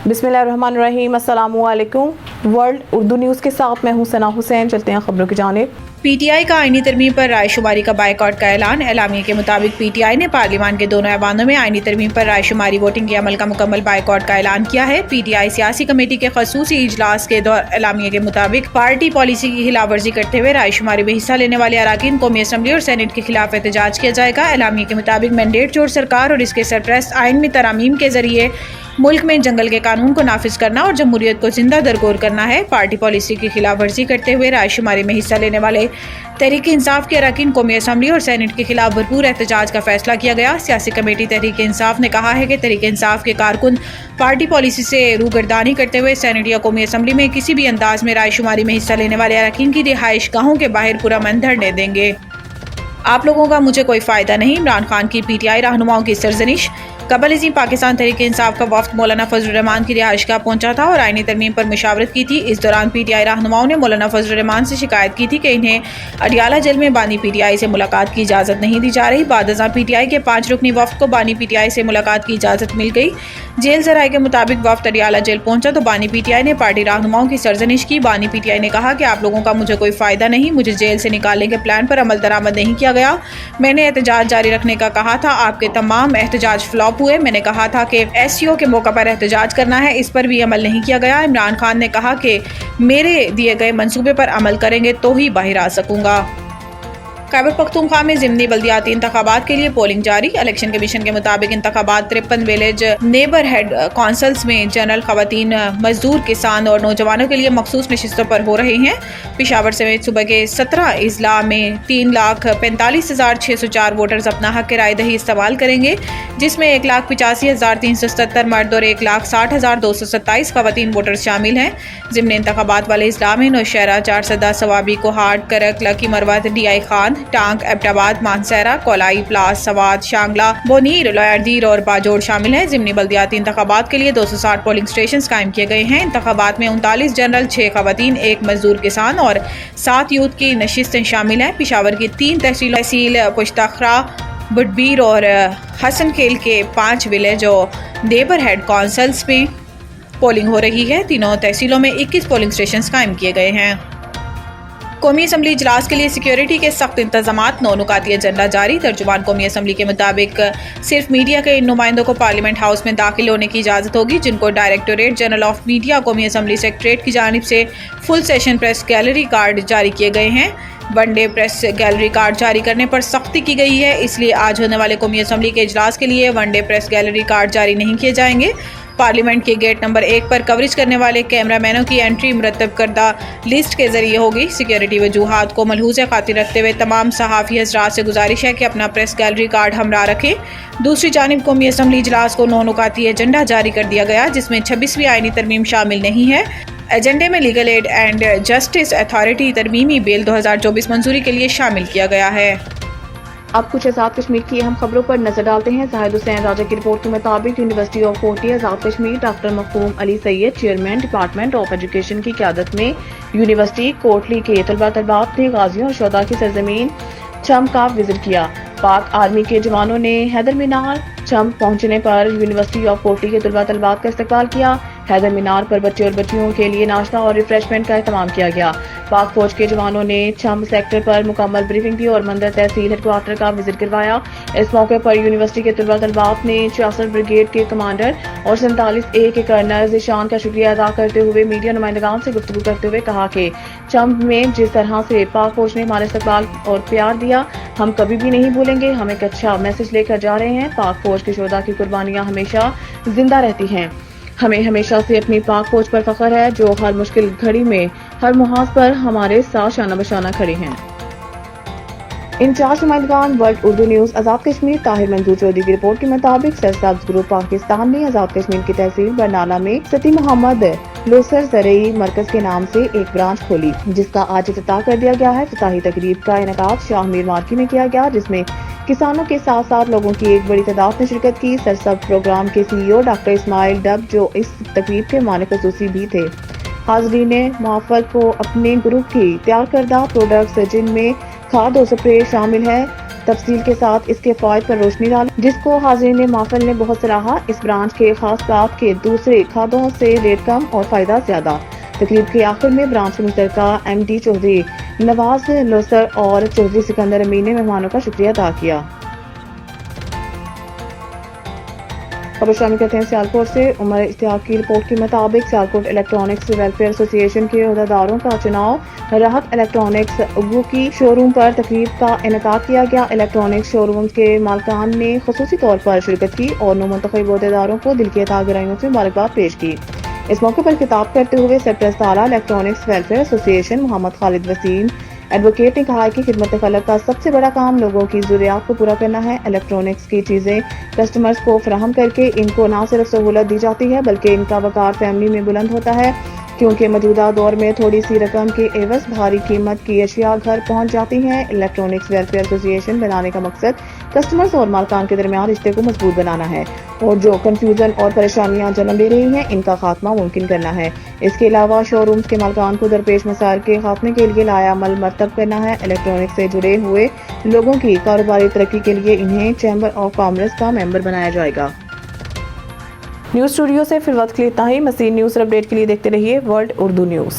बिस्मिल्लाहिर्रहमानिर्रहीम। अस्सलाम वालेकुम। वर्ल्ड उर्दू न्यूज़ के साथ मैं हूं सना हुसैन। चलते हैं खबरों की जानिब। पीटीआई का आईनी तरमीम पर राय शुमारी का बायकॉट का ऐलान। एलामिया के मुताबिक पीटीआई ने पार्लियामान के दोनों ऐवानों में आईनी तरमीम पर राय शुमारी वोटिंग के अमल का मुकम्मल बायकॉट का ऐलान किया है। पीटीआई सियासी कमेटी के खसूसी इजलास के दौरान एलामिया के मुताबिक पार्टी पॉलिसी की खिलाफ वर्जी करते हुए राय शुमारी में हिस्सा लेने वाले अराकीन कौमी असम्बली और सेनेट के खिलाफ एहतजाज किया जाएगा। एलामिया के मुताबिक मैंडेट चोर सरकार और इसके सरप्रस्त आइन में तरामीम के जरिए मुल्क में जंगल के कानून को नाफिज करना और जमहूरियत को जिंदा दरगोर करना है। पार्टी पॉलिसी की खिलाफ वर्जी करते हुए राय शुमारी में हिस्सा लेने वाले तहरीक इंसाफ के अरकान कौमी असम्बली और सेनेट के खिलाफ भरपूर एहतजाज का फैसला किया गया। सियासी कमेटी तहरीक इंसाफ ने कहा है कि तहरीक इंसाफ के कारकुन पार्टी पॉलिसी से रूगर्दानी करते हुए सेनेट या कौमी असम्बली में किसी भी अंदाज में राय शुमारी में हिस्सा लेने वाले अरकान की रिहाइश गाहों के बाहर पुरअमन धरने देंगे। आप लोगों का मुझे कोई फ़ायदा नहीं, इमरान खान की पीटीआई रहनुमाओं की सरजनिश। कबल इसी पाकिस्तान तहरीक इंसाफ का वफ्द मौलाना फजल रहमान की रिहाइशगाह पहुंचा था और आईनी तरमीम पर मुशावरत की थी। इस दौरान पीटीआई रहनुमाओं ने मौलाना फजल रहमान से शिकायत की थी कि इन्हें अडियाला जेल में बानी पीटीआई से मुलाकात की इजाज़त नहीं दी जा रही। बाद पीटीआई के 5 रुकनी वफ्द को बानी पीटीआई से मुलाकात की इजाज़त मिल गई। जेल जराये के मुताबिक वफ्द अडियाला जेल पहुंचा तो बानी पीटीआई ने पार्टी रहनुमाओं की सरजनिश की। बानी पीटीआई ने कहा कि आप लोगों का मुझे कोई फ़ायदा नहीं, मुझे जेल से निकालने के प्लान पर अमल दरामद नहीं किया गया। मैंने एहतजाज जारी रखने का कहा था, आपके तमाम एहतजाज फ्लॉप हुए। मैंने कहा था कि एससीओ के मौका पर एहतजाज करना है, इस पर भी अमल नहीं किया गया। इमरान खान ने कहा कि मेरे दिए गए मंसूबे पर अमल करेंगे तो ही बाहर आ सकूंगा। खैबर पख्तूनख्वा में ज़िमनी बल्दियाती इंतखाबात के लिए पोलिंग जारी। इलेक्शन कमीशन के मुताबिक इंतखाबात 53 विलेज नेबर हेड कौंसल्स में जनरल, खवातीन, मजदूर, किसान और नौजवानों के लिए मखसूस नशिस्तों पर हो रहे हैं। पेशावर समेत सुबह के 17 अजला में 3,45,604 वोटर्स अपना हक राय दही इस्तेमाल करेंगे, जिसमें 1,85,377 मर्द और 1,60,227 खवातीन वोटर्स शामिल हैं। ज़िमनी इंतखाबात वाले अजला में नौशहरा, चारसदा, सवाबी, कोहाट, करक, लकी, मरवत, डीआई खान, टांग, एबटाबाद, मानसहरा, कोलाई, प्लास, सवाद, शांगला, बोनीर, लोयारदीर और बाजोड़ शामिल हैं। ज़िमनी बल्दियाती इंतखाबात के लिए 260 पोलिंग स्टेशन कायम किए गए हैं। इंतखाबात में 39 जनरल, 6 खवातीन, 1 मजदूर किसान और 7 यूथ की नशिस्तें शामिल हैं। पेशावर की 3 तहसील पुश्तखरा, बुटबीर और हसन खेल के 5 विलेज और नेबर हेड कौंसल्स में पोलिंग हो रही है। तीनों तहसीलों में 21 पोलिंग स्टेशन कायम किए गए हैं। कौमी असम्बली इजलास के लिए सिक्योरिटी के सख्त इंतजामात। 9 नुकाती एजेंडा जारी। तर्जुमान कौमी असम्बली के मुताबिक सिर्फ मीडिया के इन नुमाइंदों को पार्लियामेंट हाउस में दाखिल होने की इजाज़त होगी, जिनको डायरेक्टोरेट जनरल ऑफ मीडिया कौमी असम्बली सेक्रेटरीट की जानिब से full session press gallery card जारी किए गए हैं। वनडे प्रेस गैलरी कार्ड जारी करने पर सख्ती की गई है, इसलिए आज होने वाले कौमी असम्बली के इजलास के लिए वनडे प्रेस गैलरी कार्ड जारी नहीं किए जाएंगे। पार्लियामेंट के गेट नंबर 1 पर कवरेज करने वाले कैमरामैनों की एंट्री मुरतब करदा लिस्ट के जरिए होगी। सिक्योरिटी वजूहात को मलहूज़ खातिर रखते हुए तमाम सहाफ़ी हज़रात से गुजारिश है कि अपना प्रेस गैलरी कार्ड हमरा रखें। दूसरी जानिब कौमी असम्बली इजलास को 9 नुकाती एजेंडा जारी कर दिया गया, जिसमें 26वीं आईनी तरमीम शामिल नहीं है। एजेंडे में legal aid and justice authority तरमीमी बिल 2024 मंजूरी के लिए शामिल किया गया है। अब कुछ आज़ाद कश्मीर की अहम खबरों पर नजर डालते हैं। जाहिद हुसैन राजा की रिपोर्ट के मुताबिक university of Kotli Azad Kashmir doctor Makhdoom Ali Syed chairman department of education की क़यादत में यूनिवर्सिटी कोटली के तलबात ने गाजियों और शोदा की सरजमीन चम का विजिट किया। पाक आर्मी के जवानों ने हैदर मीनार चम पहुंचने पर यूनिवर्सिटी ऑफ कोटली के तलबात का इस्तकबाल किया। हैदर मीनार पर बच्चे और बच्चियों के लिए नाश्ता और रिफ्रेशमेंट का एहतमाम किया गया। पाक फौज के जवानों ने चम सेक्टर पर मुकम्मल ब्रीफिंग दी और मंदर तहसील हेडक्वार्टर का विजिट करवाया। इस मौके पर यूनिवर्सिटी के तलबात ने 66 ब्रिगेड के कमांडर और 47A के कर्नल ज़ीशान का शुक्रिया अदा करते हुए मीडिया नुमाइंदगान से गुफ्तगू करते हुए कहा कि चम में जिस तरह से पाक फौज ने हमारे इस्तकबाल और प्यार दिया, हम कभी भी नहीं भूलेंगे। हम एक अच्छा मैसेज लेकर जा रहे हैं। पाक फौज के शोदा की कुर्बानियां हमेशा जिंदा रहती हैं। हमें हमेशा से अपनी पाक फौज पर फख्र है, जो हर मुश्किल घड़ी में हर मुहाज पर हमारे साथ शाना बशाना खड़ी हैं। In charge नुमाइंदगान world Urdu news Azad Kashmir Tahir मंजूर चौधरी की रिपोर्ट के मुताबिक सरसब्ज ग्रुप पाकिस्तान ने आज़ाद कश्मीर की तहसील बरनाला में सती मोहम्मद लोसर ज़रई मरकज के नाम से एक ब्रांच खोली, जिसका आज इफ्तिताह कर दिया गया है। इफ्तिताही तकरीब का इनेकाद शाह मीर मार्की में किया गया, जिसमें किसानों के साथ साथ लोगों की एक बड़ी तादाद ने शिरकत की। सरसब्ज प्रोग्राम के CEO डॉक्टर इस्माइल डब, जो इस तकरीब के माने खसूसी भी थे, हाज़रीन ने महफल को अपने ग्रुप की तैयार करदा प्रोडक्ट्स, जिनमें खाद और स्प्रे शामिल है, تفصیل کے ساتھ اس کے فوائد پر روشنی ڈالی، جس کو حاضرین محفل نے بہت سراہا۔ اس برانچ کے خاص بات کے دوسرے کھادوں سے ریٹ کم اور فائدہ زیادہ۔ تقریب کے آخر میں برانچ مشترکہ MD چودھری نواز لوسر اور چودھری سکندر امین نے مہمانوں کا شکریہ ادا کیا۔ خبر شامل کرتے ہیں سیالکوٹ سے۔ عمر اشتیاق کی رپورٹ کے مطابق سیالکوٹ الیکٹرانکس ویلفیئر ایسوسی ایشن کے عہدیداروں کا چناؤ۔ راحت الیکٹرانکس اگو کی شو روم پر تقریب کا انعقاد کیا گیا۔ الیکٹرانکس شو روم کے مالکان نے خصوصی طور پر شرکت کی اور نو منتخب عہدیداروں کو دل کی عطا گرائیوں سے مبارکباد پیش کی۔ اس موقع پر خطاب کرتے ہوئے سیکٹر 17 الیکٹرانکس ویلفیئر ایسوسی ایشن محمد خالد وسیم ایڈوکیٹ نے کہا کہ خدمت خلق کا سب سے بڑا کام لوگوں کی ضروریات کو پورا کرنا ہے۔ الیکٹرانکس کی چیزیں کسٹمرز کو فراہم کر کے ان کو نہ صرف سہولت دی جاتی ہے بلکہ ان کا وقار فیملی میں بلند ہوتا ہے، کیونکہ موجودہ دور میں تھوڑی سی رقم کے عوض بھاری قیمت کی اشیاء گھر پہنچ جاتی ہیں۔ الیکٹرانکس ویلفیئر ایسوسی ایشن بنانے کا مقصد کسٹمرز اور مالکان کے درمیان رشتے کو مضبوط بنانا ہے اور جو کنفیوژن اور پریشانیاں جنم لے رہی ہیں ان کا خاتمہ ممکن کرنا ہے۔ اس کے علاوہ شو رومز کے مالکان کو درپیش مسائل کے خاتمے کے لیے لایا عمل مرتب کرنا ہے۔ الیکٹرانکس سے جڑے ہوئے لوگوں کی کاروباری ترقی کے لیے انہیں چیمبر آف کامرس کا ممبر بنایا جائے گا۔ نیوز اسٹوڈیو سے فی الوقت کے لیے اتنا ہی۔ مزید نیوز اور اپڈیٹ کے لیے دیکھتے رہیے ورلڈ اردو نیوز۔